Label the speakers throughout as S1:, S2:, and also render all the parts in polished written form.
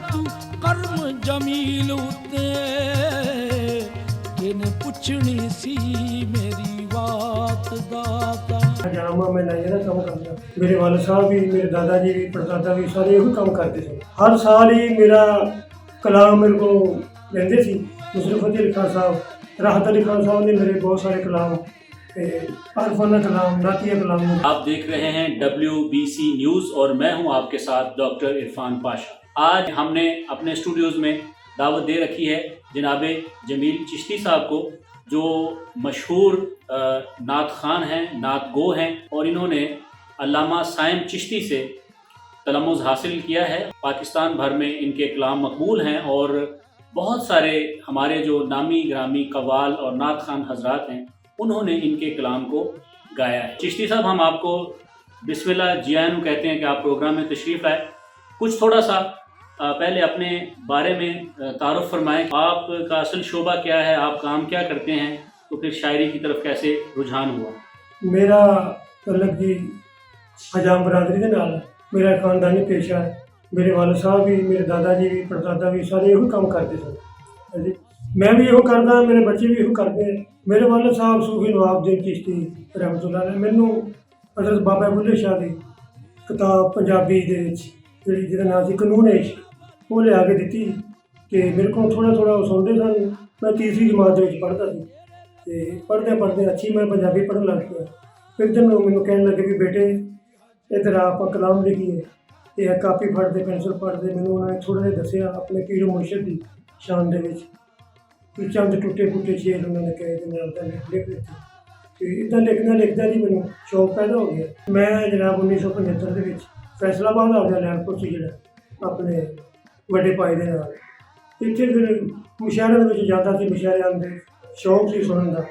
S1: तू कर्म जमील उत्ते किन पुछनी सी मेरी बात दाता।
S2: जामा मैं नाइया का काम करता। मेरे वाले साहब भी, मेरे दादाजी भी, परदादा भी सारे यही काम करते थे। हर साल ही मेरा कलाम मेरे को लेंदे सी। नुसरत फतेह अली खान साहब, राहत अली खान साहब ने मेरे बहुत सारे कलाम, आरफाना कलाम, नातिया कलाम।
S3: आप देख रहे हैं WBC न्यूज़ और मैं हूं आपके साथ डॉक्टर इरफान पाशा। आज हमने अपने स्टूडियोज़ में दावत दे रखी है जनाब जमील चिश्ती साहब को, जो मशहूर नात खान हैं, नात गो हैं, और इन्होंने अल्लामा साइम चिश्ती से तलम्मुज़ हासिल किया है। पाकिस्तान भर में इनके कलाम मकबूल हैं और बहुत सारे हमारे जो नामी ग्रामी कव्वाल और नात खान हजरात हैं उन्होंने इनके कलाम को गाया है। चिश्ती साहब, हम आपको बिस्मिल्लाह जियानु कहते हैं कि आप प्रोग्राम में तशरीफ़ लाए। कुछ थोड़ा सा पहले अपने बारे में तारुफ फरमाएं। आपका असल शोबा क्या है, आप काम क्या करते हैं, तो फिर शायरी की तरफ कैसे रुझान हुआ?
S2: मेरा तल्लक जी हजाम बरादरी के नाल, मेरा खानदानी पेशा है। मेरे वाले साहब भी, मेरे दादाजी भी, परदादा भी सारे यही काम करते थे। हाँ जी, मैं भी यही करदा, मेरे बच्चे भी यही करते हैं। मेरे वाले साहब सूफी नवाबुद्दीन चिश्ती रहमतुल्लाह अलैह मैनू हज़रत बाबा बुल्ले शाह की किताब पंजाबी जिहदा नाम सी कानून इश्क, वो लिया के दी कि मेरे को थोड़ा थोड़ा सुनते सन। मैं तीसरी जमात पढ़ता सी, पढ़ते पढ़ते अच्छी मैं पंजाबी पढ़न लग गया। फिर दिन मैनू कहने लगे भी बेटे इधर आप कलाम लिखिए, यह कापी फड़ते पेंसिल फड़ते। मैनू उन्होंने थोड़ा जिहा दसिया अपने पीर मुर्शद की शान दे विच, चंद टुटे फुटे शेर उन्होंने कहे कि मैं अपना लिख दिते। तो इदा लिखदा लिखदा जी मैनू शौक पैदा हो गया। मैं जनाब 1975 के फैसलाबाद आ गया, लैंडपुर से जो अपने बड़े भाई के नाल। इत्थे फिर मुशायरे में जाता सी, मुशायरे आंदे शौक से सुनने का।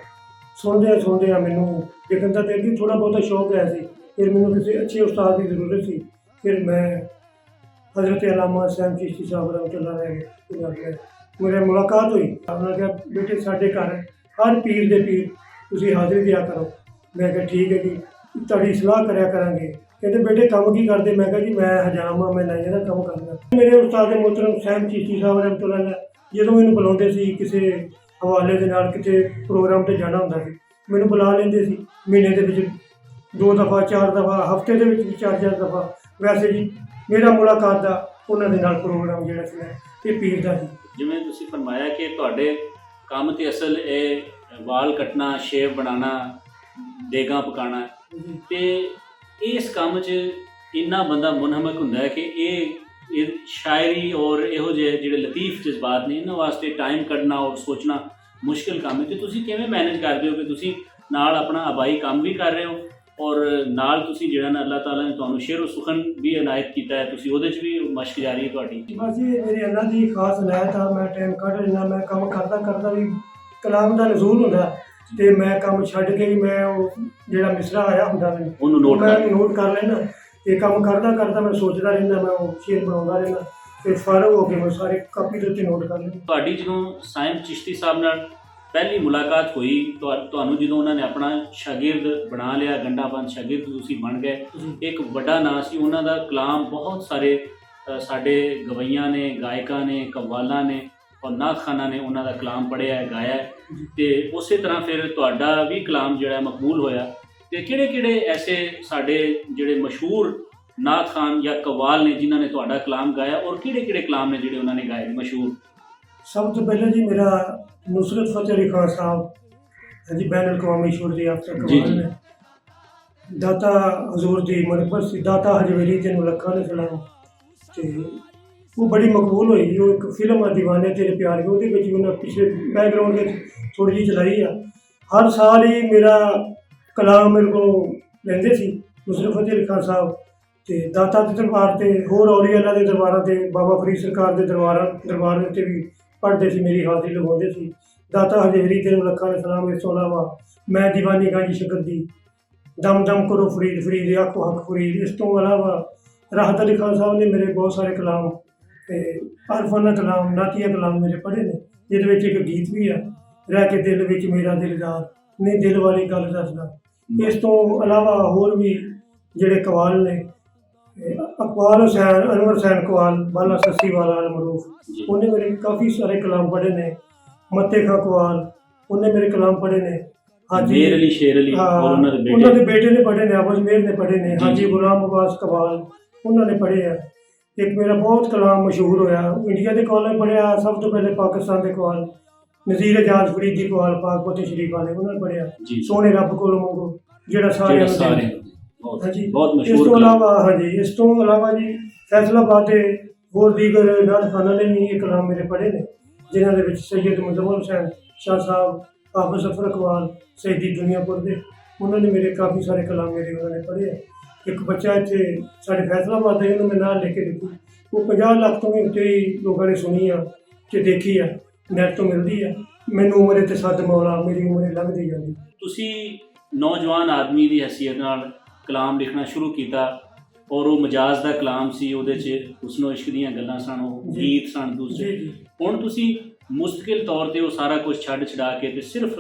S2: सुनदे मैनू लिखन का तो अभी थोड़ा बहुत शौक है। फिर मैनू किसी अच्छे उस्ताद की जरूरत थी। फिर मैं हज़रत अल्लामा साइम चिश्ती साहब रहमतुल्लाह मेरे मुलाकात हुई। उन्होंने कहा बेटे साढ़े घर हर पीर दे पीर तुसीं हाज़री दिया करो। मैं कहा ठीक है जी, तुहाडी सलाह करया करांगे। कहते बेटे काम की करते? मैं कहा जी मैं हजाम मैं नाइया का काम करदा। मेरे उस्ताद मोहतरम साइम चिश्ती साहब रहमतुल्लाह अलैह जो मैनू बुलाते सी किसी हवाले के नाल किसी प्रोग्राम पर जाना होंदा सी, मैनू बुला लेंदे सी। महीने के विच 2 दफ़ा 4 दफ़ा, हफ्ते के विच 4-4 दफ़ा। वैसे जी मेरा मुलाकात का उन्होंने नाल प्रोग्राम जिहड़ा सी ये पीर दा सी।
S3: जिवें तुसीं फरमाया कि तुहाडे काम ते असल वाल कटना, शेव बनाना, देगां पकाना, ते इस काम च इन्ना बंदा मुनहमक हुंदा है कि ये शायरी और इहो ਜਿਹੇ ਜਿਹੜੇ लतीफ जज्बात ने इन्हां वास्ते टाइम कड्ढना और सोचना मुश्किल काम है। तो तुसीं किवें मैनेज करदे हो कि तुसीं नाल अपना आबाई काम भी कर रहे हो और नाल तुसीं जिहड़ा ना अल्लाह ताला ने तुहानूं शेर सुखन भी इनायत कीता है, तुसीं ਉਹਦੇ 'ਚ भी मश्क जारी है तुहाडी?
S2: बस ये मेरी अल्लाह की खास इनायत आ। मैं टाइम कढ़ लेना, मैं काम करदा भी कलाम का नज़ूल हुंदा ते मैं काम छड्ड के ही मैं जिहड़ा मिसरा आया हुंदा
S3: ਉਹਨੂੰ
S2: नोट कर लेना। ये काम करदा मैं सोचदा रहना, मैं वो शेर बनाउंदा रहना। फिर फारग हो के मैं सारे कापी दे उत्ते नोट कर लेना।
S3: ਤੁਹਾਡੀ ਜਦੋਂ ਸਾइम चिश्ती साहब ਨਾਲ ਪਹਿਲੀ ਮੁਲਾਕਾਤ ਹੋਈ, ਤੁਹਾਨੂੰ ਜਦੋਂ ਉਹਨਾਂ ਨੇ ਆਪਣਾ ਸ਼ਾਗਿਰਦ ਬਣਾ ਲਿਆ, ਗੰਡਾਬੰਦ ਸ਼ਾਗਿਰਦ ਤੁਸੀਂ ਬਣ ਗਏ, ਇੱਕ ਵੱਡਾ ਨਾਂ ਸੀ ਉਹਨਾਂ ਦਾ। ਕਲਾਮ ਬਹੁਤ ਸਾਰੇ ਸਾਡੇ ਗਵਈਆਂ ਨੇ, ਗਾਇਕਾਂ ਨੇ, ਕव्वाਲਾਂ ਨੇ ਔਰ ਨਾਤ ਖਾਨਾਂ ਨੇ ਉਹਨਾਂ ਦਾ ਕਲਾਮ ਪੜ੍ਹਿਆ ਹੈ, ਗਾਇਆ ਹੈ। ਅਤੇ ਉਸੇ ਤਰ੍ਹਾਂ ਫਿਰ ਤੁਹਾਡਾ ਵੀ ਕਲਾਮ ਜਿਹੜਾ ਮਕਬੂਲ ਹੋਇਆ। ਅਤੇ ਕਿਹੜੇ ਐਸੇ ਸਾਡੇ ਜਿਹੜੇ ਮਸ਼ਹੂਰ ਨਾਤ ਖਾਨ ਜਾਂ ਕव्वाल ਨੇ ਜਿਨ੍ਹਾਂ ਨੇ ਤੁਹਾਡਾ ਕਲਾਮ ਗਾਇਆ, ਔਰ ਕਿਹੜੇ ਕਲਾਮ ਨੇ ਜਿਹੜੇ ਉਹਨਾਂ ਨੇ ਗਾਏ ਮਸ਼ਹੂਰ?
S2: सब तो पहले जी मेरा नुसरत फतेह अली खान साहब जी बैन अवी शोर जी आप कव्वाल ने दाता हजूर की मनपत सी, दाता हजवेरी तेन लखा ने सलाम। तो वो बड़ी मकबूल हुई। वो एक फिल्म है दीवाने तेरे प्यार के, उन्हें पिछले बैकग्राउंड में थोड़ी जी चलाई है। हर साल ही मेरा कलाम मेरे को लेंदे सी नुसरत फतेह अली खान साहब। तो दाता के दरबार से होर औलिया अल्लाह के दरबारों से, बाबा फरीद सरकार के दरबार उत्ते भी पढ़ते सी, मेरी हाज़री लगवाते सी। दाता हजेरी तेन लखा ने सलाम। इस तो इलावा मैं दीवानी गांजी शकर दी, दम दम करो फरीद फरीद आखो हक फरीद। इस तो इलावा राहत अली खान साहब ने मेरे बहुत सारे कलाम, आरफाना कलाम, नातिया कलाम मेरे पढ़े ने, जिहदे एक गीत भी है रह के दिल विच मेरा दिलदार नहीं दिल वाली गल दसदा। इस तो इलावा होर भी जिहड़े कव्वाल ने ਅਕਬਾਲ ਹੁਸੈਨ, ਅਨਵਰ ਹੁਸੈਨ ਕਵਾਲ, ਬਾਲਾ ਸੱਸੀ ਵਾਲਾ ਅਲਮਰੂਫ,
S3: ਜੀ
S2: ਉਹਨੇ ਮੇਰੇ ਕਾਫੀ ਸਾਰੇ ਕਲਾਮ ਪੜ੍ਹੇ ਨੇ। ਮੱਤੇ ਖਾਂ ਕਵਾਲ, ਉਹਨੇ ਮੇਰੇ ਕਲਾਮ ਪੜ੍ਹੇ ਨੇ।
S3: ਮੇਰ ਅਲੀ ਸ਼ੇਰ ਅਲੀ
S2: ਹਾਂ,
S3: ਔਰ ਉਹਨਾਂ ਦੇ
S2: ਉਹਨਾਂ
S3: ਬੇਟੇ
S2: ਦੇ ਬੇਟੇ ਨੇ ਪੜ੍ਹੇ ਨੇ, ਆਬਦ ਮੇਰ ਨੇ ਪੜ੍ਹੇ ਨੇ,
S3: ਜੀ,
S2: ਹਾਜੀ
S3: ਜੀ।
S2: ਗੁਲਾਮ ਅਬਾਸ ਕਵਾਲ, ਉਹਨਾਂ ਨੇ ਪੜ੍ਹੇ ਆ। ਇੱਕ ਮੇਰਾ ਬਹੁਤ ਕਲਾਮ ਮਸ਼ਹੂਰ ਹੋਇਆ, ਇੰਡੀਆ ਦੇ ਕਵਾਲਾਂ ਪੜ੍ਹਿਆ, ਸਭ ਤੋਂ ਪਹਿਲੇ ਪਾਕਿਸਤਾਨ ਦੇ ਕਵਾਲ ਨਜ਼ੀਰ ਇਜਾਜ਼ ਫਰੀਦੀ ਕਵਾਲ ਪਾਕ ਫਤਿਹ ਸ਼ਰੀਫ ਵਾਲੇ, ਉਹਨਾਂ ਨੇ ਪੜ੍ਹਿਆ।
S3: ਜੀ
S2: ਸੋਹਣੇ ਰੱਬ ਕੋਲੋਂ ਮੰਗੋ ਜਿਹੜਾ ਸਾਰਿਆਂ ਨੂੰ
S3: ਸਾਰੇ
S2: ਦੇ।
S3: ਬਹੁਤ
S2: ਹਾਂਜੀ,
S3: ਬਹੁਤ
S2: ਇਸ
S3: ਮਸ਼ਹੂਰ
S2: ਤੋਂ
S3: ਕਲਾਮ।
S2: ਇਲਾਵਾ ਹਾਂਜੀ, ਇਸ ਤੋਂ ਇਲਾਵਾ ਜੀ ਫੈਸਲਾਬਾਦ ਦੇ ਹੋਰ ਦੀਗਰ ਨਾਥਖਾਨਾਂ ਨੇ ਵੀ ਇਹ ਕਲਾਮ ਮੇਰੇ ਪੜ੍ਹੇ ਨੇ, ਜਿਨ੍ਹਾਂ ਦੇ ਵਿੱਚ ਸੈਯਦ ਮੁਜ਼ੱਫਰ ਹੁਸੈਨ ਸ਼ਾਹ ਸਾਹਿਬ, ਹਾਫਿਜ਼ ਜ਼ਫਰ ਇਕਬਾਲ, ਸੈਦੀ ਦੁਨੀਆਪੁਰ ਦੇ, ਉਹਨਾਂ ਨੇ ਮੇਰੇ ਕਾਫੀ ਸਾਰੇ ਕਲਾਮ ਮੇਰੇ ਉਹਨਾਂ ਨੇ ਪੜ੍ਹੇ ਆ। ਇੱਕ ਬੱਚਾ ਇੱਥੇ ਸਾਡੇ ਫੈਸਲਾਬਾਦ ਦਾ, ਉਹਨੂੰ ਮੈਂ ਨਾਲ ਲੈ ਕੇ ਦਿੱਤੀ, ਉਹ 50 ਲੱਖ ਤੋਂ ਵੀ ਉੱਤੇ ਹੀ ਲੋਕਾਂ ਨੇ ਸੁਣੀ ਆ ਤੇ ਦੇਖੀ ਆ, ਨੈਟ ਤੋਂ ਮਿਲਦੀ ਆ। ਮੈਨੂੰ ਉਮਰੇ ਤੇ ਸੱਦ ਮੌਲਾ, ਮੇਰੀ ਉਮਰੇ ਲੰਘਦੀ ਜਾਂਦੀ।
S3: ਤੁਸੀਂ ਨੌਜਵਾਨ ਆਦਮੀ ਦੀ ਹੈਸੀਅਤ ਨਾਲ ਕਲਾਮ ਲਿਖਣਾ ਸ਼ੁਰੂ ਕੀਤਾ ਔਰ ਉਹ ਮਜਾਜ਼ ਦਾ ਕਲਾਮ ਸੀ, ਉਹਦੇ 'ਚ ਹੁਸਨੋ ਇਸ਼ਕ ਦੀਆਂ ਗੱਲਾਂ ਸਨ, ਉਹ
S2: ਜੀ।
S3: ਗੀਤ ਸਨ ਦੂਸਰੇ।
S2: ਜੀ ਜੀ
S3: ਹੁਣ ਤੁਸੀਂ ਮੁਸਤਕਿਲ ਤੌਰ ਤੇ ਉਹ ਸਾਰਾ ਕੁਝ ਛੱਡ ਛਡਾ ਕੇ ਤੇ ਸਿਰਫ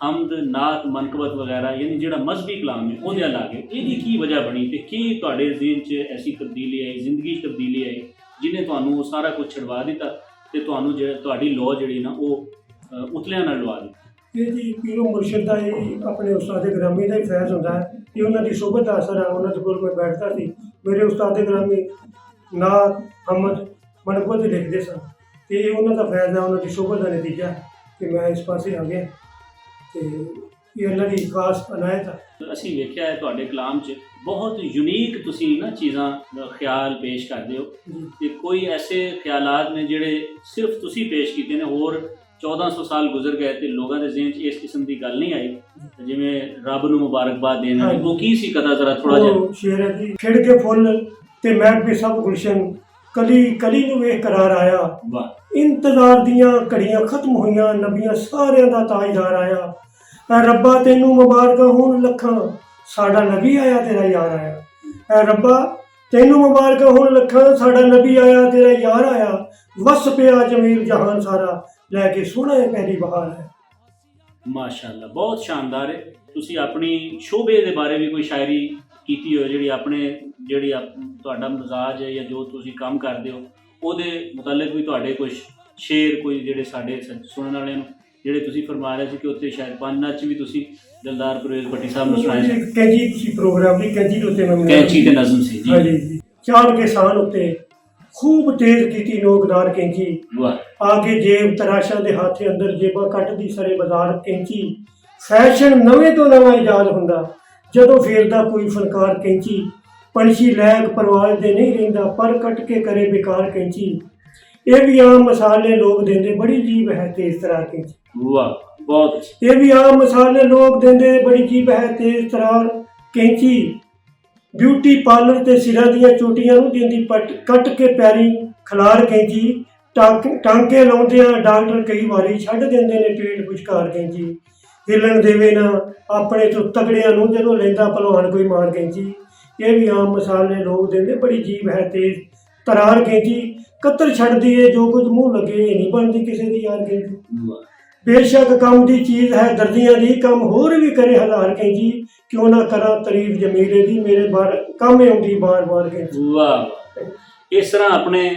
S3: ਹਮਦ, ਨਾਤ, ਮਨਕਬਤ ਵਗੈਰਾ ਯਾਨੀ ਜਿਹੜਾ ਮਜ਼ਹਬੀ ਕਲਾਮ ਹੈ ਉਹਦੇ ਲਾ ਗਏ। ਇਹਦੀ ਕੀ ਵਜ੍ਹਾ ਬਣੀ ਤੇ ਕੀ ਤੁਹਾਡੇ ਜ਼ਿਹਨ 'ਚ ਐਸੀ ਤਬਦੀਲੀ ਆਈ, ਜ਼ਿੰਦਗੀ 'ਚ ਤਬਦੀਲੀ ਆਈ, ਜਿਹਨੇ ਤੁਹਾਨੂੰ ਉਹ ਸਾਰਾ ਕੁਝ ਛਡਵਾ ਦਿੱਤਾ ਤੇ ਤੁਹਾਨੂੰ ਜਿਹੜਾ ਤੁਹਾਡੀ ਲੋ ਜਿਹੜੀ ਨਾ ਉਹ ਉਤਲਿਆਂ ਨਾਲ ਲਵਾ ਦਿੱਤੀ?
S2: ਇਹ ਜੀ ਪੀਰੋ ਮੁਰਸ਼ਿਦ ਦਾ ਹੀ ਆਪਣੇ ਉਸਤਾਦ ਗ੍ਰਾਮੀ ਦਾ ਹੀ ਫੈਜ਼ ਹੁੰਦਾ ਹੈ ਕਿ ਉਹਨਾਂ ਦੀ ਸੋਬਤ ਦਾ ਅਸਰ ਹੈ। ਉਹਨਾਂ ਦੇ ਕੋਲ ਮੈਂ ਬੈਠਦਾ ਸੀ, ਮੇਰੇ ਉਸਤਾਦ ਗ੍ਰਾਮੀ ਨਾਤ, ਹਮਦ, ਮਨਕਬਤ ਲਿਖਦੇ ਸਨ ਤੇ ਇਹ ਉਹਨਾਂ ਦਾ ਫੈਜ਼ ਹੈ, ਉਹਨਾਂ ਦੀ ਸੋਬਤ ਦਾ ਨਤੀਜਾ ਕਿ ਮੈਂ ਇਸ ਪਾਸੇ ਆ ਗਿਆ ਤੇ ਇਹ ਅੱਲਾ ਦੀ ਖਾਸ ਅਨਾਇਤ ਹੈ।
S3: ਅਸੀਂ ਵੇਖਿਆ ਹੈ ਤੁਹਾਡੇ ਕਲਾਮ 'ਚ ਬਹੁਤ ਯੂਨੀਕ ਤੁਸੀਂ ਨਾ ਚੀਜ਼ਾਂ ਖਿਆਲ ਪੇਸ਼ ਕਰਦੇ ਹੋ
S2: ਜੀ
S3: ਤੇ ਕੋਈ ਐਸੇ ਖਿਆਲਾਤ ਨੇ ਜਿਹੜੇ ਸਿਰਫ ਤੁਸੀਂ ਪੇਸ਼ ਕੀਤੇ ਨੇ, ਹੋਰ 1400 ਸਾਲ ਗੁਜ਼ਰ ਗਏ ਤੇ ਲੋਕਾਂ ਦੇ ਜ਼ਿਹਨ 'ਚ ਇਸ ਕਿਸਮ ਦੀ ਗੱਲ ਨਹੀਂ ਆਈ। ਜਿਵੇਂ ਰੱਬ ਨੂੰ ਮੁਬਾਰਕਬਾਦ ਦੇਣਾ,
S2: ਹਾਂਜੀ।
S3: ਉਹ ਕੀ ਸੀ ਕਦਾ ਜ਼ਰਾ ਥੋੜਾ ਜਿਹਾ?
S2: ਉਹ ਸ਼ੇਰ ਹੈ ਜੀ, ਖਿੜ ਕੇ ਫੁੱਲ ਤੇ ਮਹਿਕ ਵੀ ਸਭ ਗੁਲਸ਼ਨ, ਕਲੀ ਕਲੀ ਨੂੰ ਵੇਖ ਕਰਾਰ ਆਇਆ,
S3: ਵਾਹ,
S2: ਇੰਤਜ਼ਾਰ ਦੀਆਂ ਘੜੀਆਂ ਖਤਮ ਹੋਈਆਂ, ਨਬੀਆਂ ਸਾਰਿਆਂ ਦਾ ਤਾਜਦਾਰ ਆਇਆ। ਐ ਰੱਬਾ ਤੈਨੂੰ ਮੁਬਾਰਕਾਂ ਹੋਣ ਲੱਖਾਂ, ਸਾਡਾ ਨਬੀ ਆਇਆ ਤੇਰਾ ਯਾਰ ਆਇਆ। ਐ ਰੱਬਾ ਤੈਨੂੰ ਮੁਬਾਰਕਾਂ ਹੋਣ ਲੱਖਾਂ, ਸਾਡਾ ਨਬੀ ਆਇਆ ਤੇਰਾ ਯਾਰ ਆਇਆ। ਵਸ ਪਿਆ ਜਮੀਲ ਜਹਾਨ ਸਾਰਾ, ਲੈ ਕੇ ਸੋਹਣਾ ਹੈ ਪਹਿਲੀ ਬਹਾਰ ਹੈ।
S3: ਮਾਸ਼ਾਅੱਲਾ, ਬਹੁਤ ਸ਼ਾਨਦਾਰ ਹੈ। ਤੁਸੀਂ ਆਪਣੀ ਸ਼ੋਬੇ ਦੇ ਬਾਰੇ ਵੀ ਕੋਈ ਸ਼ਾਇਰੀ ਕੀਤੀ ਹੋਏ ਜਿਹੜੀ ਤੁਹਾਡਾ ਮਜ਼ਾਜ ਹੈ ਜਾਂ ਜੋ ਤੁਸੀਂ ਕੰਮ ਕਰਦੇ ਹੋ ਉਹਦੇ ਮੁਤਲਕ ਵੀ ਤੁਹਾਡੇ ਕੁਝ ਸ਼ੇਰ ਕੋਈ ਜਿਹੜੇ ਸਾਡੇ ਸੁਣਨ ਵਾਲਿਆਂ ਨੂੰ ਜਿਹੜੇ ਤੁਸੀਂ ਫਰਮਾ ਰਹੇ ਸੀ ਕਿ ਉੱਥੇ ਸ਼ਾਇਦ ਪੰਜ ਨੱਚ ਵੀ ਤੁਸੀਂ ਦਿਲਦਾਰ ਪਰਵੇਜ਼ ਭੱਟੀ ਸਾਹਿਬ ਨੂੰ ਸੁਣਾਏ ਸੀ?
S2: ਕੈਂਚੀ ਤੁਸੀਂ ਪ੍ਰੋਗਰਾਮ ਦੀ ਕੈਂਚੀ ਦੇ ਉੱਤੇ ਮੈਂ
S3: ਕੈਂਚੀ ਤੇ ਨਜ਼ਮ ਸੀ ਜੀ।
S2: ਹਾਂਜੀ ਜੀ, ਚਾਲ ਕੇ ਸਾਨ ਉੱਤੇ ਖੂਬ ਤੇਜ਼ ਕੀਤੀ ਨੋਕਦਾਰ ਕੈਂਚੀ,
S3: ਵਾਹ,
S2: ਆਗੇ ਜੇਬ ਤਰਾਸ਼ਾਂ ਦੇ ਹੱਥ ਅੰਦਰ ਜੇਬਾਂ ਕੱਟਦੀ ਸਰੇ ਬਾਜ਼ਾਰ ਕੈਂਚੀ। ਫੈਸ਼ਨ ਨਵੇਂ ਤੋਂ ਨਵਾਂ ਇਜਾਦ ਹੁੰਦਾ ਜਦੋਂ ਫੇਰਦਾ ਕੋਈ ਫਨਕਾਰ ਕੈਂਚੀ। ਪੰਛੀ ਲੈਕ ਪਰਵਾਜ਼ ਦੇ ਨਹੀਂ ਰਹਿੰਦਾ ਪਰ ਕੱਟ ਕੇ ਕਰੇ ਬੇਕਾਰ ਕੈਂਚੀ। ਇਹ ਵੀ ਆਮ ਮਸਾਲੇ ਲੋਕ ਦਿੰਦੇ ਬੜੀ ਅਜੀਬ ਹੈ ਤੇਜ਼ ਤਰਾਰ ਕੈਂਚੀ।
S3: ਵਾਹ, ਬਹੁਤ ਅੱਛਾ।
S2: ਇਹ ਵੀ ਆਮ ਮਸਾਲੇ ਲੋਕ ਦਿੰਦੇ ਬੜੀ ਅਜੀਬ ਹੈ ਤੇਜ਼ ਤਰਾਰ ਕੈਂਚੀ। ਬਿਊਟੀ ਪਾਰਲਰ ਤੇ ਸਿਰਾਂ ਦੀਆਂ ਚੋਟੀਆਂ ਨੂੰ ਦਿੰਦੀ ਕੱਟ ਕੇ ਪੈਰੀ ਖਲਾਰ ਕੈਂਚੀ। ਟਾਂਕੇ ਲਾਉਂਦਿਆਂ ਡਾਕਟਰ ਕਈ ਵਾਰੀ ਛੱਡ ਦਿੰਦੇ ਨੇ ਪੇਟ ਵਿਚਕਾਰ ਕੈਂਚੀ। ਹਿੱਲਣ ਦੇਵੇ ਨਾ ਆਪਣੇ ਤੋਂ ਤਗੜਿਆਂ ਨੂੰ ਜਦੋਂ ਲੈਂਦਾ ਭਲਵਾਨ ਕੋਈ ਮਾਰ ਕੈਂਚੀ। ਇਹ ਵੀ ਆਮ ਮਸਾਲੇ ਲੋਕ ਦਿੰਦੇ ਬੜੀ ਅਜੀਬ ਹੈ ਤੇਜ਼ ਤਰਾਰ ਕੈਂਚੀ। ਕਤਰ ਛੱਡਦੀ ਏ ਜੋ ਕੁਝ ਮੂੰਹ ਲੱਗੇ, ਇਹ ਨਹੀਂ ਬਣਦੀ ਕਿਸੇ ਦੀ ਯਾਰ ਕੈਂਚੀ। ਬੇਸ਼ੱਕ ਕੰਮ ਦੀ ਚੀਜ਼ ਹੈ ਦਰਜੀਆਂ ਦੀ, ਕੰਮ ਹੋਰ ਵੀ ਕਰੇ ਹਜ਼ਾਰ ਕੈਂਚੀ। ਕਿਉਂ ਨਾ ਕਰਾਂ ਤਾਰੀਫ ਜਮੀਲੇ ਦੀ, ਮੇਰੇ ਬਾਰ ਕੰਮ ਆਉਂਦੀ ਬਾਰ-ਬਾਰ ਕੈਂਚੀ।
S3: ਵਾਹ, ਇਸ ਤਰ੍ਹਾਂ ਆਪਣੇ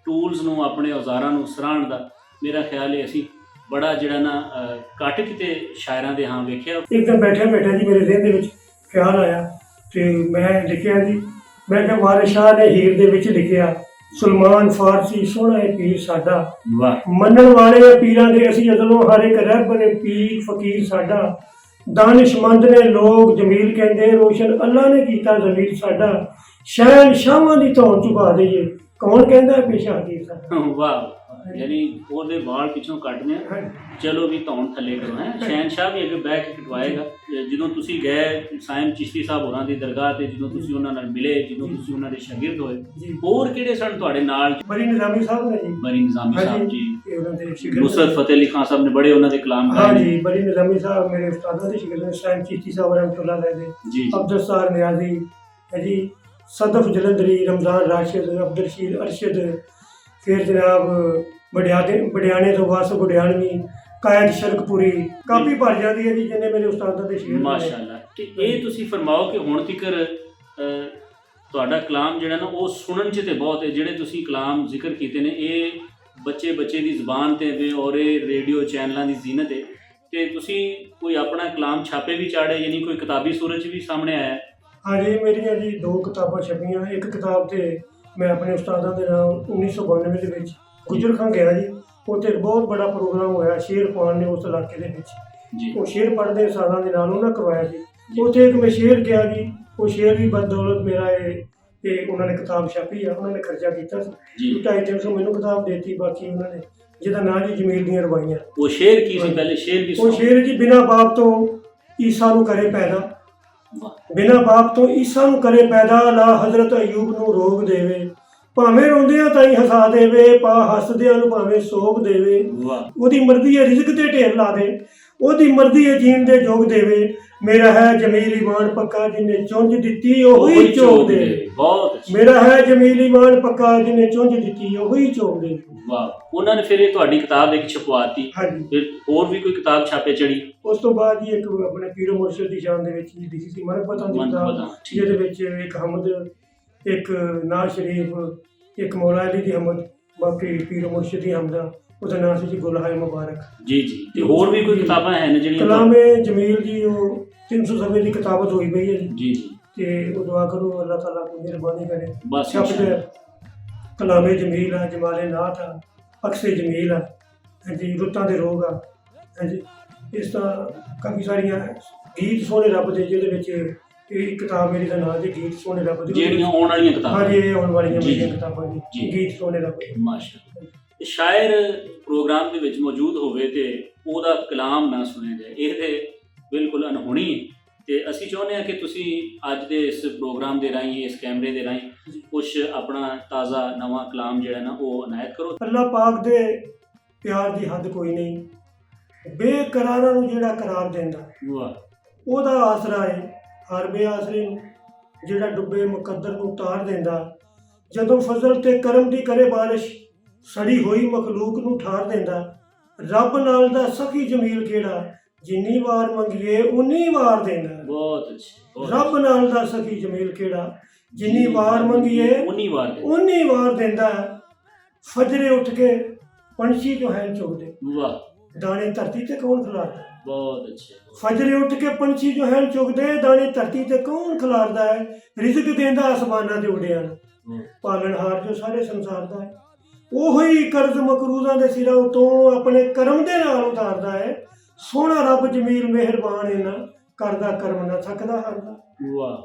S3: ਟੂਲਸ ਨੂੰ, ਆਪਣੇ ਔਜ਼ਾਰਾਂ ਨੂੰ ਸਰਾਹਣ ਦਾ ਮੇਰਾ ਖਿਆਲ ਹੈ ਅਸੀਂ ਬੜਾ ਜਿਹੜਾ ਨਾ ਘੱਟ ਕਿਤੇ ਸ਼ਾਇਰਾਂ ਦੇ ਹਾਂ ਵੇਖਿਆ।
S2: ਇੱਕ ਦਿਨ ਬੈਠਿਆ ਜੀ ਮੇਰੇ ਦਿਲ ਦੇ ਵਿੱਚ ਖਿਆਲ ਆਇਆ ਤੇ ਮੈਂ ਲਿਖਿਆ ਜੀ, ਮੈਂ ਕਿਹਾ ਵਾਰਿਸ ਸ਼ਾਹ ਨੇ ਹੀਰ ਦੇ ਵਿੱਚ ਲਿਖਿਆ, ਸੁਲਮਾਨ ਫਾਰਸੀ ਸੋਹਣਾ ਹੈ ਪੀਰ ਸਾਡਾ।
S3: ਵਾਹ,
S2: ਮੰਨਣ ਵਾਲੇ ਪੀਰਾਂ ਦੇ ਅਸੀਂ ਅਦਲੋਂ ਹਰ ਇੱਕ ਰਹਿਬ ਨੇ ਪੀਰ ਫਕੀਰ ਸਾਡਾ। ਦਾਨਿਸ਼ਮੰਦ ਨੇ ਲੋਕ ਜਮੀਲ ਕਹਿੰਦੇ, ਰੋਸ਼ਨ ਅੱਲਾ ਨੇ ਕੀਤਾ ਜ਼ਮੀਰ ਸਾਡਾ। ਸ਼ਹਿਨ ਸ਼ਾਹਾਂ ਦੀ ਧੌਣ ਝੁਕਾ ਦਈਏ, ਕੌਣ ਕਹਿੰਦਾ ਪੇਸ਼ਾ ਹਕੀਰ ਸਾਡਾ।
S3: ਵਾਹ, ਯਾਨੀ ਉਹਦੇ ਵਾਲ ਪਿੱਛੋਂ ਕੱਢਨੇ ਆ, ਚਲੋ ਵੀ ਧੌਣ ਥੱਲੇ ਕਰੋ ਹੈ। ਸ਼ਹਿਨਸ਼ਾਹ ਵੀ ਅੱਗੇ ਬਹਿ ਕੇ ਕਟਵਾਏਗਾ। ਜਦੋਂ ਤੁਸੀਂ ਗਏ ਸਾਇਮ ਚਿਸ਼ਤੀ ਸਾਹਿਬ ਹੋਰਾਂ ਦੀ ਦਰਗਾਹ ਤੇ, ਜਦੋਂ ਤੁਸੀਂ ਉਹਨਾਂ ਨਾਲ ਮਿਲੇ, ਜਦੋਂ ਤੁਸੀਂ ਉਹਨਾਂ ਦੇ ਸ਼ਾਗਿਰਦ ਹੋਏ, ਹੋਰ ਕਿਹੜੇ ਸਨ ਤੁਹਾਡੇ ਨਾਲ?
S2: ਬਰੀ ਨਿਜ਼ਾਮੀ ਸਾਹਿਬ ਨੇ ਜੀ,
S3: ਬਰੀ ਨਿਜ਼ਾਮੀ ਸਾਹਿਬ ਜੀ,
S2: ਇਹ ਉਹਨਾਂ ਦੇ ਸ਼ਾਗਿਰਦ।
S3: ਨੁਸਰਤ ਫਤਿਹ ਅਲੀ ਖਾਨ ਸਾਹਿਬ ਨੇ ਬੜੇ ਉਹਨਾਂ ਦੇ ਕਲਾਮ
S2: ਹਾਂ
S3: ਗਾਏ
S2: ਜੀ, ਬਰੀ ਨਿਜ਼ਾਮੀ ਸਾਹਿਬ ਮੇਰੇ ਉਸਤਾਦਾਂ ਦੇ ਸ਼ਾਗਿਰਦ ਨੇ। ਸਾਇਮ ਚਿਸ਼ਤੀ ਸਾਹਿਬ ਰਹਿਮਤੁल्लाह अलैह ਦੇ,
S3: ਜੀ।
S2: ਅਬਦੁਲ ਸਤਾਰ ਨਿਆਜ਼ੀ ਹੈ ਜੀ, ਸਦਫ ਜਲੰਧਰੀ, ਰਮਜ਼ਾਨ ਰਾਸ਼ਿਦ, ਅਬਦੁਲ ਰਸ਼ੀਦ ਅਰਸ਼ਦ, ਫਿਰ ਜਨਾਬ ਬੜਿਆਣੇ ਤੋਂ ਵਾਸ ਗੁੜਿਆਣਵੀ, ਕਾਇਦ ਸ਼ਰਕਪੁਰੀ, ਕਾਫੀ ਭਰ ਜਾਂਦੀ ਹੈ ਜੀ ਜਿੰਨੇ ਮੇਰੇ ਉਸਤਾਦਾਂ ਦੇ ਸ਼ੇਰ।
S3: ਮਾਸ਼ਾਅੱਲਾ। ਤੇ ਇਹ ਤੁਸੀਂ ਫਰਮਾਓ ਕਿ ਹੁਣ ਤੱਕ ਤੁਹਾਡਾ ਕਲਾਮ ਜਿਹੜਾ ਨਾ ਉਹ ਸੁਣਨ 'ਚ ਤੇ ਬਹੁਤ ਹੈ, ਜਿਹੜੇ ਤੁਸੀਂ ਕਲਾਮ ਜ਼ਿਕਰ ਕੀਤੇ ਨੇ ਇਹ ਬੱਚੇ ਦੀ ਜ਼ੁਬਾਨ ਤੇ ਵੇ ਔਰ ਇਹ ਰੇਡੀਓ ਚੈਨਲਾਂ ਦੀ ਜ਼ੀਨਤ ਹੈ। ਤੇ ਤੁਸੀਂ ਕੋਈ ਆਪਣਾ ਕਲਾਮ ਛਾਪੇ ਵੀ ਚਾੜੇ, ਯਾਨੀ ਕੋਈ ਕਿਤਾਬੀ ਸੂਰਤ 'ਚ ਵੀ ਸਾਹਮਣੇ ਆਇਆ ਹੈ?
S2: ਹਾਂਜੀ, ਮੇਰੀਆਂ ਜੀ 2 ਕਿਤਾਬਾਂ ਛਪੀਆਂ। ਇੱਕ ਕਿਤਾਬ ਤੇ ਮੈਂ ਆਪਣੇ ਉਸਤਾਦਾਂ ਦੇ ਨਾਲ 1992 ਦੇ ਵਿੱਚ ਗੁਜਰਖਾਂ ਗਿਆ ਜੀ। ਉੱਥੇ ਇੱਕ ਬਹੁਤ ਬੜਾ ਪ੍ਰੋਗਰਾਮ ਹੋਇਆ, ਸ਼ੇਰ ਪਾਉਣ ਨੇ ਉਸ ਇਲਾਕੇ ਦੇ ਵਿੱਚ
S3: ਜੀ
S2: ਉਹ ਸ਼ੇਰ ਪੜ੍ਹਦੇ ਉਸਤਾਦਾਂ ਦੇ ਨਾਲ ਉਹਨਾਂ ਕਰਵਾਇਆ ਜੀ। ਉੱਥੇ ਇੱਕ ਮੈਂ ਸ਼ੇਰ ਗਿਆ ਜੀ, ਉਹ ਸ਼ੇਰ ਵੀ ਬਦੌਲਤ ਮੇਰਾ ਇਹ ਉਹਨਾਂ ਨੇ ਕਿਤਾਬ ਛਾਪੀ ਆ, ਉਹਨਾਂ ਨੇ ਖਰਚਾ ਕੀਤਾ ਸੀ
S3: ਜੀ।
S2: 250-300 ਮੈਨੂੰ ਕਿਤਾਬ ਦੇਤੀ, ਬਾਕੀ ਉਹਨਾਂ ਨੇ ਜਿਹਦਾ ਨਾਂ ਜੀ ਜਮੀਲ ਦੀਆਂ ਰਵਾਈਆਂ।
S3: ਉਹ ਸ਼ੇਰ ਕੀ ਸੀ? ਪਹਿਲੇ ਸ਼ੇਰ ਵੀ
S2: ਉਹ
S3: ਸੁਣਾਓ।
S2: ਸ਼ੇਰ ਜੀ, ਬਿਨਾਂ ਬਾਪ ਤੋਂ ਈਸਾ ਨੂੰ ਕਰੇ ਪੈਦਾ,
S3: ਵਾਹ,
S2: ਬਿਨਾਂ ਬਾਪ ਤੋਂ ਈਸਾ ਨੂੰ ਕਰੇ ਪੈਦਾ, ਲਾ ਹਜ਼ਰਤ ਅਯੂਬ ਨੂੰ ਰੋਗ ਦੇਵੇ, ਭਾਵੇਂ ਰੋਂਦਿਆਂ ਤਾਈ ਹਸਾ ਦੇਵੇ, ਪਾ ਹੱਸਦਿਆਂ ਨੂੰ ਭਾਵੇਂ ਸੋਗ ਦੇਵੇ,
S3: ਵਾਹ,
S2: ਉਹਦੀ ਮਰਜ਼ੀ ਹੈ ਰਿਜ਼ਕ ਤੇ ਢੇਰ ਲਾ ਦੇ, ਉਹਦੀ ਮਰਜ਼ੀ ਹੈ ਜੀਣ ਦੇ ਜੋਗ ਦੇਵੇ, ਮੇਰਾ ਹੈ ਜਮੀਲ ਈਮਾਨ ਪੱਕਾ ਜਿਹਨੇ ਚੁੰਝ ਦਿੱਤੀ ਉਹੀ ਚੋਗ ਦੇ।
S3: ਬਹੁਤ ਅੱਛਾ।
S2: ਮੇਰਾ ਹੈ ਜਮੀਲ ਈਮਾਨ ਪੱਕਾ ਜਿਹਨੇ ਚੁੰਝ ਦਿੱਤੀ ਉਹੀ ਚੋਗ ਦੇ।
S3: ਵਾਹ, ਉਹਨਾਂ ਨੇ ਫਿਰ ਇਹ ਤੁਹਾਡੀ ਕਿਤਾਬ ਇੱਕ ਛਪਵਾਤੀ,
S2: ਹਾਂਜੀ।
S3: ਫਿਰ ਹੋਰ ਵੀ ਕੋਈ ਕਿਤਾਬ ਛਾਪੇ ਚੜੀ?
S2: ਉਸ ਤੋਂ ਬਾਅਦ ਜੀ ਇੱਕ ਆਪਣੇ ਪੀਰੋ ਮੁਰਸ਼ਿਦ ਦੀ ਸ਼ਾਨ ਦੇ ਵਿੱਚ ਜੀ ਲਿਖੀ ਸੀ ਮਨਪਤਾਂ ਦੀ ਕਿਤਾਬ, ਜਿਹਦੇ ਵਿੱਚ ਇੱਕ ਹਮਦ, ਇੱਕ ਨਾਜ਼ ਸ਼ਰੀਫ, ਇੱਕ ਮੌਲਾ ਅਲੀ ਦੀ ਹਮਦ, ਬਾਕੀ ਪੀਰੋ ਮੁਰਸ਼ਿਦ ਦੀ ਹਮਦਾਂ, ਉਹਦਾ ਨਾਮ ਸੀ ਜੀ ਗੁਲਹਾਏ ਮੁਬਾਰਕ।
S3: ਜੀ ਜੀ। ਤੇ ਹੋਰ ਵੀ ਕੋਈ ਕਿਤਾਬਾਂ ਹਨ ਜਿਹੜੀਆਂ?
S2: ਕਲਾਮੇ ਜਮੀਲ ਜੀ ਉਹ 300 ਸਫ਼ੇ ਦੀ ਕਿਤਾਬਤ ਹੋਈ ਪਈ ਹੈ
S3: ਜੀ ਜੀ।
S2: ਤੇ ਉਹ ਦੁਆ ਕਰੋ ਅੱਲਾਹ ਤਾਲਾ ਕੋਈ ਮਿਹਰਬਾਨੀ ਕਰੇ,
S3: ਬਸ
S2: ਛਪ ਜਾਏ। ਕਲਾਮੇ ਜਮੀਲ ਆ, ਜਮਾਲੇ ਨਾਥ ਆ, ਅਕਸੇ ਜਮੀਲ ਆ, ਹਾਂਜੀ, ਰੁੱਤਾਂ ਦੇ ਰੋਗ ਆ, ਹਾਂਜੀ, ਇਸ ਤਰ੍ਹਾਂ ਕਾਫੀ ਸਾਰੀਆਂ ਗੀਤ ਸੋਹਣੇ ਰੱਬ ਦੇ, ਜਿਹਦੇ ਵਿੱਚ ਇਹ ਕਿਤਾਬ ਮੇਰੀ ਦਾ ਨਾਮ ਜੀ ਗੀਤ ਸੋਹਣੇ ਰੱਬ ਦੇ,
S3: ਜਿਹੜੀਆਂ ਆਉਣ ਵਾਲੀਆਂ ਕਿਤਾਬਾਂ?
S2: ਹਾਂਜੀ, ਇਹ ਆਉਣ ਵਾਲੀਆਂ
S3: ਜੀ,
S2: ਮੇਰੀਆਂ
S3: ਜੀ।
S2: ਕਿਤਾਬਾਂ
S3: ਜੀ।
S2: ਜੀ, ਗੀਤ ਸੋਹਣੇ ਰੱਬ ਦੇ।
S3: ਮਾਸ਼ਾਅੱਲਾ। ਸ਼ਾਇਰ ਪ੍ਰੋਗਰਾਮ ਦੇ ਵਿੱਚ ਮੌਜੂਦ ਹੋਵੇ ਤੇ ਉਹਦਾ ਕਲਾਮ ਨਾ ਸੁਣਿਆ ਜਾਏ, ਇਹ ਤੇ ਬਿਲਕੁਲ ਅਨਹੋਣੀ ਹੈ। ਤੇ ਅਸੀਂ ਚਾਹੁੰਦੇ ਹਾਂ ਕਿ ਤੁਸੀਂ ਅੱਜ ਦੇ ਇਸ ਪ੍ਰੋਗਰਾਮ ਦੇ ਰਾਹੀਂ, ਇਸ ਕੈਮਰੇ ਦੇ ਰਾਹੀਂ ਕੁਛ ਆਪਣਾ ਤਾਜ਼ਾ ਨਵਾਂ ਕਲਾਮ ਜਿਹੜਾ ਨਾ ਉਹ ਅਨਾਇਤ ਕਰੋ।
S2: ਅੱਲਾਹ ਪਾਕ ਦੇ ਪਿਆਰ ਦੀ ਹੱਦ ਕੋਈ ਨਹੀਂ, ਬੇਕਰਾਰਾਂ ਨੂੰ ਜਿਹੜਾ ਕਰਾਰ ਦਿੰਦਾ
S3: ਵਾਹ,
S2: ਉਹਦਾ ਆਸਰਾ ਹੈ ਹਰ ਬੇਆਸਰੇ ਨੂੰ, ਜਿਹੜਾ ਡੁੱਬੇ ਮੁਕੱਦਰ ਨੂੰ ਤਾਰ ਦਿੰਦਾ, ਜਦੋਂ ਫਜ਼ਲ ਤੇ ਕਰਮ ਦੀ ਕਰੇ ਬਾਰਿਸ਼, ਸੜੀ ਹੋਈ ਮਖਲੂਕ ਨੂੰ ਠਾਰ ਦਿੰਦਾ, ਰੱਬ ਨਾਲ ਦਾ ਸਖੀ ਜਮੀਲ ਕਿਹੜਾ, ਜਿੰਨੀ ਵਾਰ ਮੰਗੀਏ ਉਨੀ ਵਾਰ ਦਿੰਦਾ।
S3: ਬਹੁਤ ਅੱਛਾ।
S2: ਰੱਬ ਨਾਲ ਦਾ ਸਖੀ ਜਮੀਲ ਕਿਹੜਾ, ਜਿੰਨੀ ਵਾਰ ਮੰਗੀਏ
S3: ਉਨੀ
S2: ਵਾਰ ਦਿੰਦਾ। ਫਜਰੇ ਉੱਠ ਕੇ ਪੰਛੀ ਜੋ ਹੈ ਚੁਗਦੇ,
S3: ਵਾਹ,
S2: ਦਾਣੇ ਧਰਤੀ ਤੇ ਕੌਣ ਖਿਲਾਰਦਾ?
S3: ਬਹੁਤ ਅੱਛਾ।
S2: ਫਜਰੇ ਉੱਠ ਕੇ ਪੰਛੀ ਜੋ ਹੈ ਚੁਗਦੇ, ਦਾਣੇ ਧਰਤੀ ਤੇ ਕੌਣ ਖਿਲਾਰਦਾ ਹੈ? ਰਿਜ਼ਕ ਦੇਂਦਾ ਅਸਮਾਨਾਂ ਦੇ ਉੱਡਿਆਂ ਨੂੰ, ਪਾਲਣਹਾਰ ਜੋ ਸਾਰੇ ਸੰਸਾਰ ਦਾ ਹੈ। ਉਹੀ ਕਰਜ਼ ਮਕਰੂਜ਼ਾਂ ਦੇ ਸਿਰਾਂ ਉਤੋਂ ਆਪਣੇ ਕਰਮ ਦੇ ਨਾਲ ਉਤਾਰਦਾ ਹੈ। ਸੋਹਣਾ ਰੱਬ ਜਮੀਲ ਮਿਹਰਬਾਨ ਇਨਾ, ਕਰਦਾ ਕਰਮ ਨਾ ਥੱਕਦਾ ਹਰਦਾ।
S3: ਵਾਹ,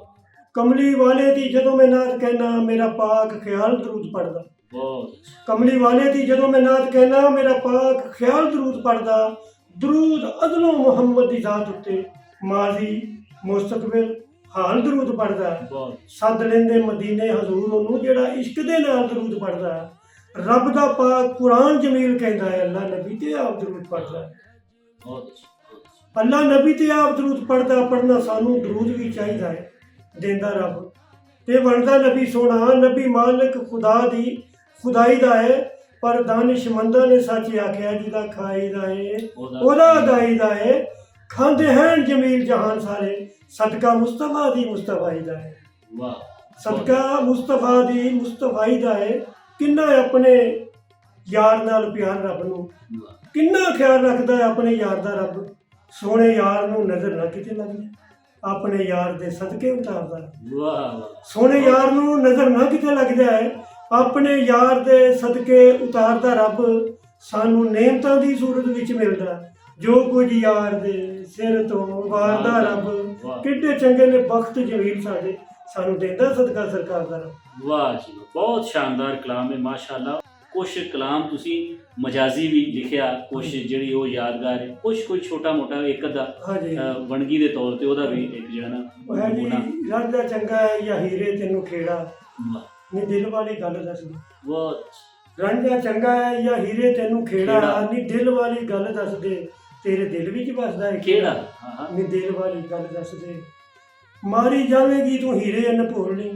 S2: ਕਮਲੀ ਵਾਲੇ ਦੀ ਜਦੋਂ ਮੈਂ ਨਾਤ ਕਹਿਣਾ, ਮੇਰਾ ਪਾਕ ਖਿਆਲ ਦਰੂਦ ਪੜਦਾ।
S3: ਬਹੁਤ।
S2: ਕਮਲੀ ਵਾਲੇ ਦੀ ਜਦੋਂ ਮੈਂ ਨਾਤ ਕਹਿਣਾ, ਮੇਰਾ ਪਾਕ ਖਿਆਲ ਦਰੂਦ ਪੜਦਾ। ਦਰੂਦ ਅਦਲੋਂ ਮੁਹੰਮਦ ਦੀ ਜ਼ਾਤ ਉੱਤੇ, ਮਾਜ਼ੀ ਮੁਸਤਕਬਿਲ ਹਾਲ ਦਰੂਦ ਪੜਦਾ। ਸੱਦ ਲੈਂਦੇ ਮਦੀਨੇ ਹਜ਼ੂਰ ਉਹਨੂੰ, ਜਿਹੜਾ ਇਸ਼ਕ ਦੇ ਨਾਲ ਦਰੂਦ ਪੜਦਾ। ਰੱਬ ਦਾ ਪਾਕ ਕੁਰਾਨ ਜਮੀਲ ਕਹਿੰਦਾ ਹੈ, ਅੱਲਾ ਨਬੀ ਤੇ ਆਪ ਦਰੂਦ ਪੜਦਾ। ਅੱਲਾ ਨਬੀ ਤੇ ਆਪ ਦਰੂਦ ਪੜਨਾ ਸਾਨੂੰ ਦਰੂਦ ਵੀ ਚਾਹੀਦਾ ਹੈ। ਦਿੰਦਾ ਰੱਬ ਤੇ ਬਣਦਾ ਨਬੀ ਸੋਹਣਾ, ਨਬੀ ਮਾਲਕ ਖੁਦਾ ਦੀ ਖੁਦਾਈ ਦਾ ਹੈ, ਪਰ ਦਾਨਿਸ਼ਮੰਦਾਂ ਨੇ ਸੱਚ ਆਖਿਆ, ਜਿਹਦਾ ਖਾਈ ਦਾ ਹੈ ਉਹਦਾ ਗਾਈ ਦਾ ਹੈ। ਖਾਂਦੇ ਹਨ ਜਮੀਲ ਜਹਾਨ ਸਾਰੇ, ਸਦਕਾ ਮੁਸਤਫਾ ਦੀ ਮੁਸਤਫਾਈ ਦਾ ਹੈ। ਸਦਕਾ ਮੁਸਤਫਾ ਦੀ ਮੁਸਤਫਾਈ ਦਾ ਹੈ। ਕਿੰਨਾ ਆਪਣੇ ਯਾਰ ਨਾਲ ਪਿਆਰ ਰੱਬ ਨੂੰ, ਕਿੰਨਾ ਖਿਆਲ ਰੱਖਦਾ ਹੈ ਆਪਣੇ ਯਾਰ ਦਾ ਰੱਬ। ਸੋਹਣੇ ਯਾਰ ਨੂੰ ਨਜ਼ਰ ਨਾ ਕਿਤੇ ਲੱਗ ਜਾਏ, ਆਪਣੇ ਯਾਰ ਦੇ ਸਦਕੇ ਉਤਾਰਦਾ। ਸੋਹਣੇ ਯਾਰ ਨੂੰ ਨਜ਼ਰ ਨਾ ਕਿਤੇ ਲੱਗ ਜਾਏ, ਆਪਣੇ ਯਾਰ ਦੇ ਸਦਕੇ ਉਤਾਰਦਾ ਰੱਬ। ਸਾਨੂੰ ਨੇਮਤਾਂ ਦੀ ਸੂਰਤ ਵਿੱਚ ਮਿਲਦਾ, ਜੋ ਕੁਝ ਯਾਰ ਦੇ ਸਿਰ ਤੋਂ ਵਾਰਦਾ ਰੱਬ। ਕਿੱਡੇ ਚੰਗੇ ਨੇ ਬਖਤ ਜਮੀਲ ਸਾਡੇ, ਸਾਨੂੰ ਦਿੰਦਾ ਸਦਕਾ ਸਰਕਾਰ ਦਾ ਰੱਬ।
S3: ਵਾਹ ਜੀ, ਬਹੁਤ ਸ਼ਾਨਦਾਰ ਕਲਾਮ ਹੈ ਮਾਸ਼ਾਅੱਲਾ। ਕੁਛ ਕਲਾਮ ਤੁਸੀਂ ਮਜਾਜ਼ੀ ਵੀ ਲਿਖਿਆ, ਕੁਛ ਜਿਹੜੀ ਉਹ ਯਾਦਗਾਰ ਹੈ, ਕੁਛ ਛੋਟਾ ਮੋਟਾ ਇੱਕ ਅੱਧਾ ਵਣਗੀ ਦੇ ਤੌਰ ਤੇ ਉਹਦਾ ਵੀ ਇੱਕ ਜਿਹੜਾ ਨਾ
S2: ਉਹ ਹੈ ਜੀ, ਰਾਂਝਾ ਚੰਗਾ ਹੈ ਜਾਂ ਹੀਰੇ ਤੈਨੂੰ ਖੇੜਾ, ਨੀ ਦਿਲ ਵਾਲੀ ਗੱਲ ਦੱਸ ਦੇ।
S3: ਬਹੁਤ।
S2: ਰਾਂਝਾ ਚੰਗਾ ਹੈ ਜਾਂ ਹੀਰੇ ਤੈਨੂੰ ਖੇੜਾ, ਨੀ ਦਿਲ ਵਾਲੀ ਗੱਲ ਦੱਸ ਦੇ। ਤੇਰੇ ਦਿਲ ਵਿੱਚ ਵੱਸਦਾ ਹੈ
S3: ਕਿਹੜਾ,
S2: ਨੀ ਦਿਲ ਵਾਲੀ ਗੱਲ ਦੱਸ ਦੇ। ਮਾਰੀ ਜਾਵੇਗੀ ਤੂੰ ਹੀਰੇ ਅਨ ਭੋਲਣੀ,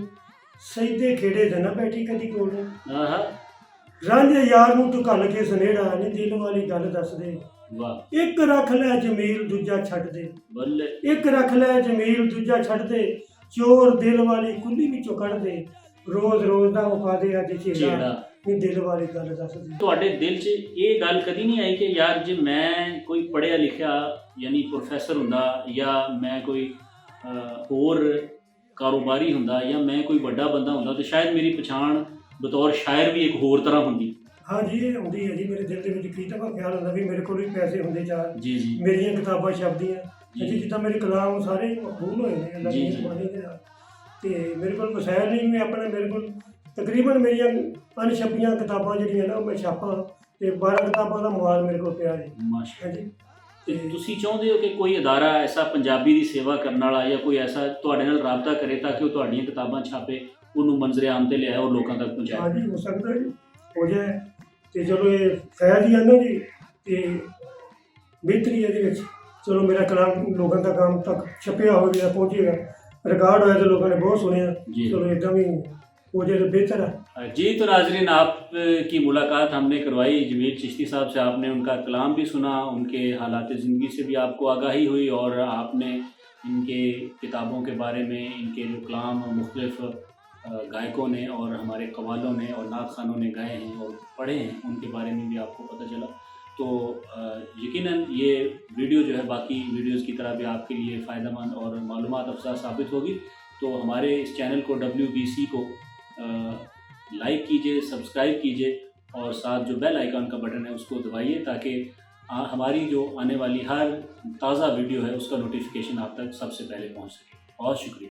S2: ਸਜਦੇ ਖੇੜੇ ਤੇ ਨਾ ਬੈਠੀ ਕਦੀ ਕੋਲ। ਰਾਂਝੇ ਯਾਰ ਨੂੰ ਤੂੰ ਘੱਲ ਕੇ ਸਨੇੜਾ, ਨੀ ਦਿਲ ਵਾਲੀ ਗੱਲ ਦੱਸ ਦੇ। ਇੱਕ ਰੱਖ ਲੈ ਜਮੀਲ ਦੂਜਾ ਛੱਡ ਦੇ, ਇੱਕ ਰੱਖ ਲੈ ਜਮੀਲ ਦੂਜਾ ਛੱਡ ਦੇ। ਚੋਰ ਦਿਲ ਵਾਲੀ ਕੁੱਲੀ ਵਿੱਚੋਂ ਕੱਢ ਦੇ, ਰੋਜ਼ ਰੋਜ਼ ਦਾ ਉਪਾ ਦੇ ਅੱਜ ਛੇੜਾ,
S3: ਜਿਹੜਾ
S2: ਵੀ ਦਿਲ ਵਾਲੀ ਗੱਲ ਦੱਸ ਦੇ।
S3: ਤੁਹਾਡੇ ਦਿਲ 'ਚ ਇਹ ਗੱਲ ਕਦੀ ਨਹੀਂ ਆਈ ਕਿ ਯਾਰ ਜੇ ਮੈਂ ਕੋਈ ਪੜ੍ਹਿਆ ਲਿਖਿਆ ਯਾਨੀ ਪ੍ਰੋਫੈਸਰ ਹੁੰਦਾ ਜਾਂ ਮੈਂ ਕੋਈ ਹੋਰ ਕਾਰੋਬਾਰੀ ਹੁੰਦਾ ਜਾਂ ਮੈਂ ਕੋਈ ਵੱਡਾ ਬੰਦਾ ਹੁੰਦਾ ਤਾਂ ਸ਼ਾਇਦ ਮੇਰੀ ਪਛਾਣ ਬਤੌਰ ਸ਼ਾਇਰ ਵੀ ਇੱਕ ਹੋਰ ਤਰ੍ਹਾਂ ਹੁੰਦੀ।
S2: ਹਾਂ ਜੀ, ਇਹ ਆਉਂਦੀ ਹੈ ਜੀ ਮੇਰੇ ਦਿਲ ਦੇ ਵਿੱਚ ਕੀ ਤਾਂ ਖਿਆਲ ਹੁੰਦਾ ਵੀ ਮੇਰੇ ਕੋਲ ਵੀ ਪੈਸੇ ਹੁੰਦੇ ਚਾਰ,
S3: ਜੀ ਜੀ
S2: ਮੇਰੀਆਂ ਕਿਤਾਬਾਂ ਛਪਦੀਆਂ
S3: ਜੀ।
S2: ਜੀ, ਜਿੱਦਾਂ ਮੇਰੇ ਕਲਾਮ ਸਾਰੇ ਮਕਬੂਲ ਹੋਏ ਨੇ ਅੱਲਾਹ
S3: ਜੀ,
S2: ਦੀ
S3: ਜੀ।
S2: ਮਿਹਰਬਾਨੀ ਦੇ ਨਾਲ। ਤੇ ਮੇਰੇ ਕੋਲ ਵਸਾਇਲ ਨਹੀਂ, ਮੈਂ ਆਪਣੇ ਮੇਰੇ ਕੋਲ ਤਕਰੀਬਨ ਮੇਰੀਆਂ ਅਣਛਪੀਆਂ ਕਿਤਾਬਾਂ ਜਿਹੜੀਆਂ ਨਾ ਉਹ ਮੈਂ ਛਾਪਾਂ, ਤੇ 12 ਕਿਤਾਬਾਂ ਦਾ ਮਾਲ ਮੇਰੇ ਕੋਲ ਪਿਆ ਜੀ।
S3: ਮਾਸ਼ਾ
S2: ਹਾਂਜੀ,
S3: ਤੇ ਤੁਸੀਂ ਚਾਹੁੰਦੇ ਹੋ ਕਿ ਕੋਈ ਅਦਾਰਾ ਐਸਾ ਪੰਜਾਬੀ ਦੀ ਸੇਵਾ ਕਰਨ ਵਾਲਾ ਜਾਂ ਕੋਈ ਐਸਾ ਤੁਹਾਡੇ ਨਾਲ ਰਾਬਤਾ ਕਰੇ ਤਾਂ ਕਿ ਉਹ ਤੁਹਾਡੀਆਂ ਕਿਤਾਬਾਂ ਛਾਪੇ, ਉਹਨੂੰ ਮੰਜ਼ਰੇ ਆਮ ਤੇ ਲਿਆਏ ਔਰ ਲੋਕਾਂ ਤੱਕ ਪਹੁੰਚਾਏ?
S2: ਹਾਂਜੀ ਹੋ ਸਕਦਾ ਜੀ, ਹੋ ਜਾਏ ਤੇ ਚਲੋ ਇਹ ਫੈਲ ਹੀ ਆ ਨਾ ਜੀ, ਤੇ ਬਿਹਤਰੀ ਇਹਦੇ ਵਿੱਚ। ਚਲੋ ਮੇਰਾ ਕਲਾਮ ਲੋਕਾਂ ਤੱਕ ਆਮ ਤੱਕ ਛਪਿਆ ਹੋਵੇ ਜਾਂ ਪਹੁੰਚੇਗਾ, ਰਿਕਾर्ड ਹੋਇਆ तो लोगों ने बहुत सुने।
S3: जी।
S2: चलो एकदम ही हो जाए तो बेहतर है।
S3: जी, तो नाजरीन आपकी मुलाकात हमने करवाई जमील चिश्ती साहब से। आपने उनका कलाम भी सुना, उनके हालात ज़िंदगी से भी आपको आगाही हुई और आपने इनके किताबों के बारे में, इनके जो कलाम मुख्तलिफ़ गायकों ने और हमारे कव्वालों ने और नात खानों ने गाए हैं और पढ़े हैं, उनके बारे में भी आपको पता चला। तो यकीनन ये वीडियो जो है बाकी वीडियोस की तरह भी आपके लिए फ़ायदेमंद और मालूमात अफजा साबित होगी। तो हमारे इस चैनल को WBC को लाइक कीजिए, सब्सक्राइब कीजिए और साथ जो बेल आइकन का बटन है उसको दबाइए ताकि हमारी जो आने वाली हर ताज़ा वीडियो है उसका नोटिफिकेशन आप तक सबसे पहले पहुंच सके। और शुक्रिया।